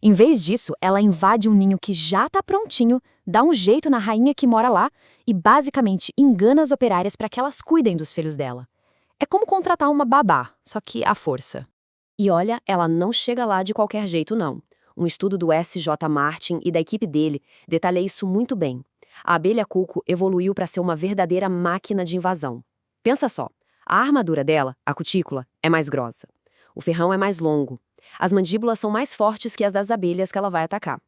Em vez disso, ela invade um ninho que já está prontinho, dá um jeito na rainha que mora lá e basicamente engana as operárias para que elas cuidem dos filhos dela. É como contratar uma babá, só que à força. E olha, ela não chega lá de qualquer jeito, não. Um estudo do S.J. Martin e da equipe dele detalha isso muito bem. A abelha cuco evoluiu para ser uma verdadeira máquina de invasão. Pensa só, a armadura dela, a cutícula, é mais grossa. O ferrão é mais longo. As mandíbulas são mais fortes que as das abelhas que ela vai atacar.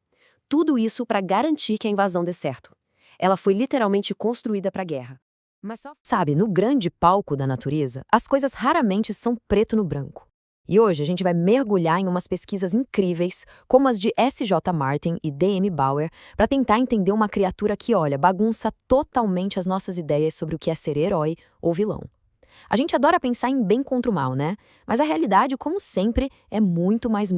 Tudo isso para garantir que a invasão dê certo. Ela foi literalmente construída para a guerra. Mas só sabe, no grande palco da natureza, as coisas raramente são preto no branco. E hoje a gente vai mergulhar em umas pesquisas incríveis, como as de S.J. Martin e D.M. Bauer, para tentar entender uma criatura que, olha, bagunça totalmente as nossas ideias sobre o que é ser herói ou vilão. A gente adora pensar em bem contra o mal, né? Mas a realidade, como sempre, é muito mais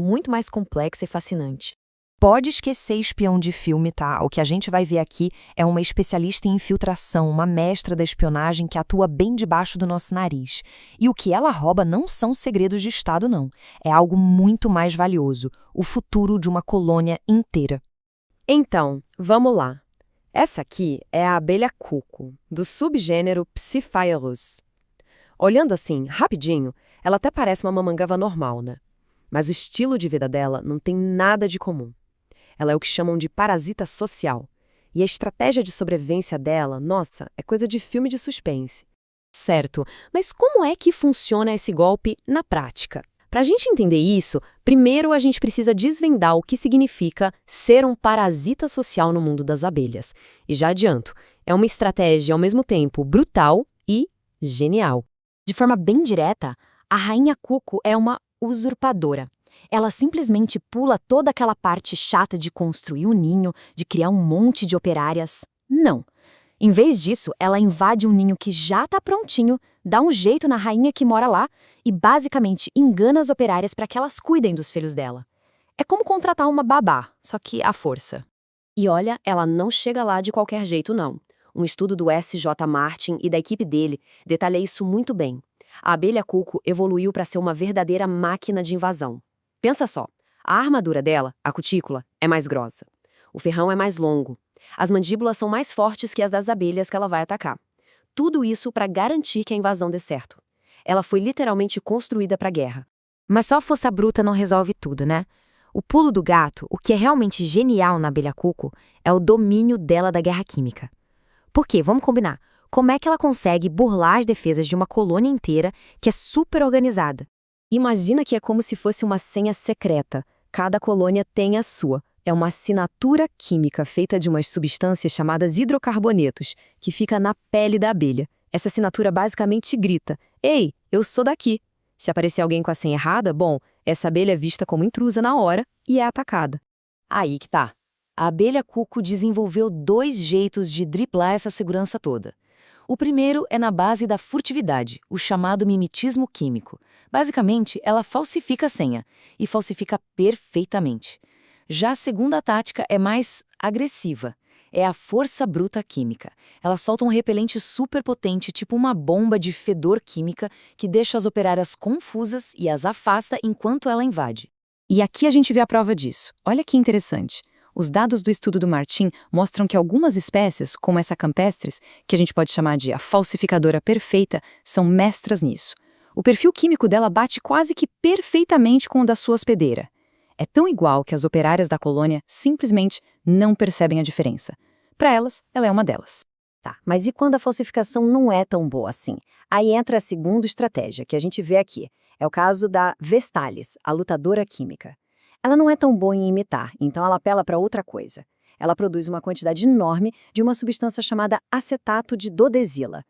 complexa e fascinante. Pode esquecer espião de filme, tá? O que a gente vai ver aqui é uma especialista em infiltração, uma mestra da espionagem que atua bem debaixo do nosso nariz. E o que ela rouba não são segredos de Estado, não. É algo muito mais valioso, o futuro de uma colônia inteira. Então, vamos lá. Essa aqui é a abelha cuco, do subgênero Psiphaerus. Olhando assim, rapidinho, ela até parece uma mamangava normal, né? Mas o estilo de vida dela não tem nada de comum. Ela é o que chamam de parasita social. E a estratégia de sobrevivência dela, nossa, é coisa de filme de suspense. Certo, mas como é que funciona esse golpe na prática? Para a gente entender isso, primeiro a gente precisa desvendar o que significa ser um parasita social no mundo das abelhas. E já adianto, é uma estratégia ao mesmo tempo brutal e genial. De forma bem direta, a rainha cuco é uma usurpadora. Ela simplesmente pula toda aquela parte chata de construir um ninho, de criar um monte de operárias. Não. Em vez disso, ela invade um ninho que já está prontinho, dá um jeito na rainha que mora lá e basicamente engana as operárias para que elas cuidem dos filhos dela. É como contratar uma babá, só que à força. E olha, ela não chega lá de qualquer jeito, não. Um estudo do S.J. Martin e da equipe dele detalha isso muito bem. A abelha cuco evoluiu para ser uma verdadeira máquina de invasão. Pensa só, a armadura dela, a cutícula, é mais grossa. O ferrão é mais longo. As mandíbulas são mais fortes que as das abelhas que ela vai atacar. Tudo isso para garantir que a invasão dê certo. Ela foi literalmente construída para a guerra. Mas só a força bruta não resolve tudo, né? O pulo do gato, o que é realmente genial na abelha cuco, é o domínio dela da guerra química. Por quê? Vamos combinar. Como é que ela consegue burlar as defesas de uma colônia inteira que é super organizada? Imagina que é como se fosse uma senha secreta. Cada colônia tem a sua. É uma assinatura química feita de umas substâncias chamadas hidrocarbonetos, que fica na pele da abelha. Essa assinatura basicamente grita: "Ei, eu sou daqui". Se aparecer alguém com a senha errada, bom, essa abelha é vista como intrusa na hora e é atacada. Aí que tá. A abelha cuco desenvolveu 2 jeitos de driblar essa segurança toda. O primeiro é na base da furtividade, o chamado mimetismo químico. Basicamente, ela falsifica a senha, e falsifica perfeitamente. Já a segunda tática é mais agressiva. É a força bruta química. Ela solta um repelente super potente, tipo uma bomba de fedor química, que deixa as operárias confusas e as afasta enquanto ela invade. E aqui a gente vê a prova disso. Olha que interessante. Os dados do estudo do Martin mostram que algumas espécies, como essa campestris, que a gente pode chamar de a falsificadora perfeita, são mestras nisso. O perfil químico dela bate quase que perfeitamente com o da sua hospedeira. É tão igual que as operárias da colônia simplesmente não percebem a diferença. Para elas, ela é uma delas. Tá, mas e quando a falsificação não é tão boa assim? Aí entra a segunda estratégia, que a gente vê aqui. É o caso da Vestalis, a lutadora química. Ela não é tão boa em imitar, então ela apela para outra coisa. Ela produz uma quantidade enorme de uma substância chamada acetato de dodezila.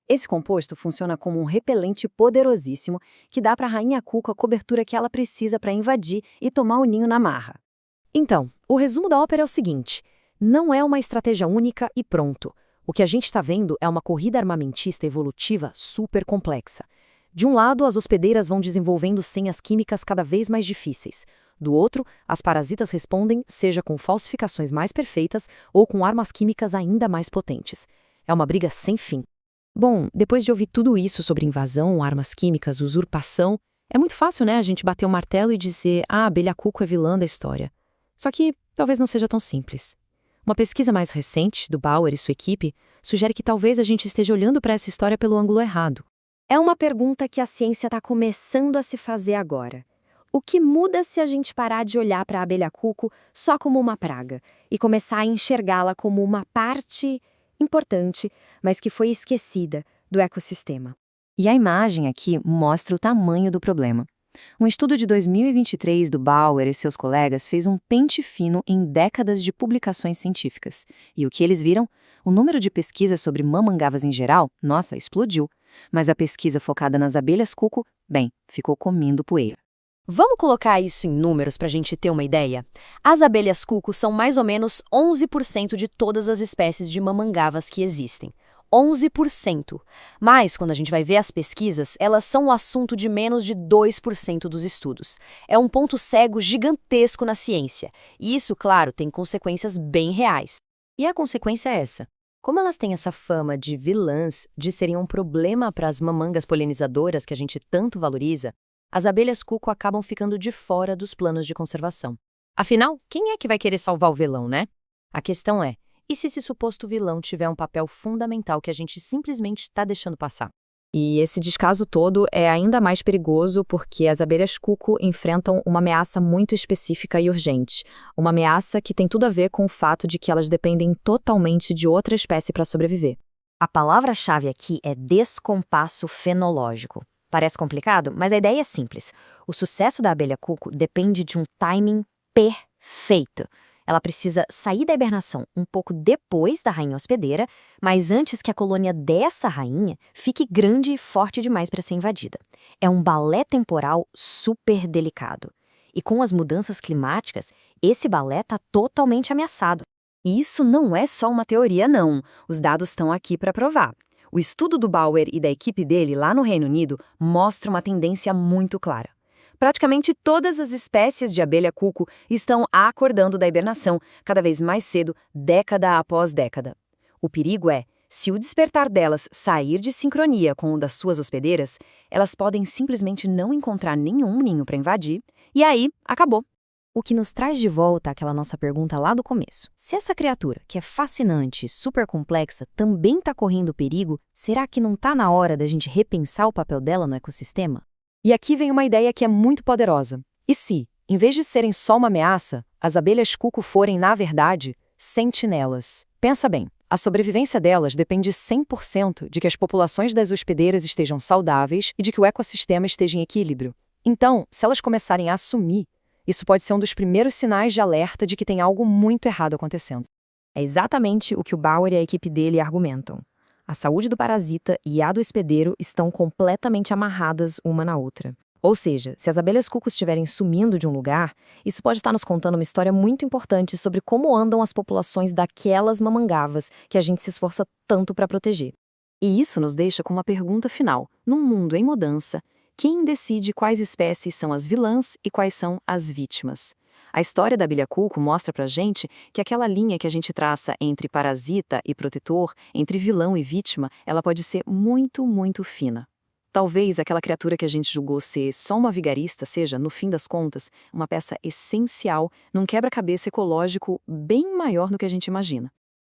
Esse composto funciona como um repelente poderosíssimo que dá para a rainha cuco a cobertura que ela precisa para invadir e tomar o ninho na marra. Então, o resumo da ópera é o seguinte: não é uma estratégia única e pronto. O que a gente está vendo é uma corrida armamentista evolutiva super complexa. De um lado, as hospedeiras vão desenvolvendo senhas químicas cada vez mais difíceis. Do outro, as parasitas respondem, seja com falsificações mais perfeitas ou com armas químicas ainda mais potentes. É uma briga sem fim. Bom, depois de ouvir tudo isso sobre invasão, armas químicas, usurpação, é muito fácil, né, a gente bater o martelo e dizer: ah, a abelha cuco é vilã da história. Só que talvez não seja tão simples. Uma pesquisa mais recente, do Bauer e sua equipe, sugere que talvez a gente esteja olhando para essa história pelo ângulo errado. É uma pergunta que a ciência está começando a se fazer agora. O que muda se a gente parar de olhar para a abelha cuco só como uma praga e começar a enxergá-la como uma parte importante, mas que foi esquecida, do ecossistema? E a imagem aqui mostra o tamanho do problema. Um estudo de 2023 do Bauer e seus colegas fez um pente fino em décadas de publicações científicas. E o que eles viram? O número de pesquisas sobre mamangavas em geral, nossa, explodiu. Mas a pesquisa focada nas abelhas cuco, bem, ficou comendo poeira. Vamos colocar isso em números para a gente ter uma ideia? As abelhas cuco são mais ou menos 11% de todas as espécies de mamangavas que existem. 11%. Mas, quando a gente vai ver as pesquisas, elas são o assunto de menos de 2% dos estudos. É um ponto cego gigantesco na ciência. E isso, claro, tem consequências bem reais. E a consequência é essa. Como elas têm essa fama de vilãs, de serem um problema para as mamangas polinizadoras que a gente tanto valoriza, as abelhas cuco acabam ficando de fora dos planos de conservação. Afinal, quem é que vai querer salvar o vilão, né? A questão é, e se esse suposto vilão tiver um papel fundamental que a gente simplesmente está deixando passar? E esse descaso todo é ainda mais perigoso porque as abelhas cuco enfrentam uma ameaça muito específica e urgente. Uma ameaça que tem tudo a ver com o fato de que elas dependem totalmente de outra espécie para sobreviver. A palavra-chave aqui é descompasso fenológico. Parece complicado, mas a ideia é simples. O sucesso da abelha cuco depende de um timing perfeito. Ela precisa sair da hibernação um pouco depois da rainha hospedeira, mas antes que a colônia dessa rainha fique grande e forte demais para ser invadida. É um balé temporal super delicado. E com as mudanças climáticas, esse balé está totalmente ameaçado. E isso não é só uma teoria, não. Os dados estão aqui para provar. O estudo do Bauer e da equipe dele lá no Reino Unido mostra uma tendência muito clara. Praticamente todas as espécies de abelha cuco estão acordando da hibernação cada vez mais cedo, década após década. O perigo é, se o despertar delas sair de sincronia com o das suas hospedeiras, elas podem simplesmente não encontrar nenhum ninho para invadir, e aí, acabou. O que nos traz de volta àquela nossa pergunta lá do começo. Se essa criatura, que é fascinante e super complexa, também está correndo perigo, será que não está na hora da gente repensar o papel dela no ecossistema? E aqui vem uma ideia que é muito poderosa. E se, em vez de serem só uma ameaça, as abelhas cuco forem, na verdade, sentinelas? Pensa bem, a sobrevivência delas depende 100% de que as populações das hospedeiras estejam saudáveis e de que o ecossistema esteja em equilíbrio. Então, se elas começarem a sumir, isso pode ser um dos primeiros sinais de alerta de que tem algo muito errado acontecendo. É exatamente o que o Bauer e a equipe dele argumentam. A saúde do parasita e a do hospedeiro estão completamente amarradas uma na outra. Ou seja, se as abelhas cuco estiverem sumindo de um lugar, isso pode estar nos contando uma história muito importante sobre como andam as populações daquelas mamangavas que a gente se esforça tanto para proteger. E isso nos deixa com uma pergunta final. Num mundo em mudança, quem decide quais espécies são as vilãs e quais são as vítimas? A história da abelha cuco mostra pra gente que aquela linha que a gente traça entre parasita e protetor, entre vilão e vítima, ela pode ser muito, muito fina. Talvez aquela criatura que a gente julgou ser só uma vigarista seja, no fim das contas, uma peça essencial num quebra-cabeça ecológico bem maior do que a gente imagina.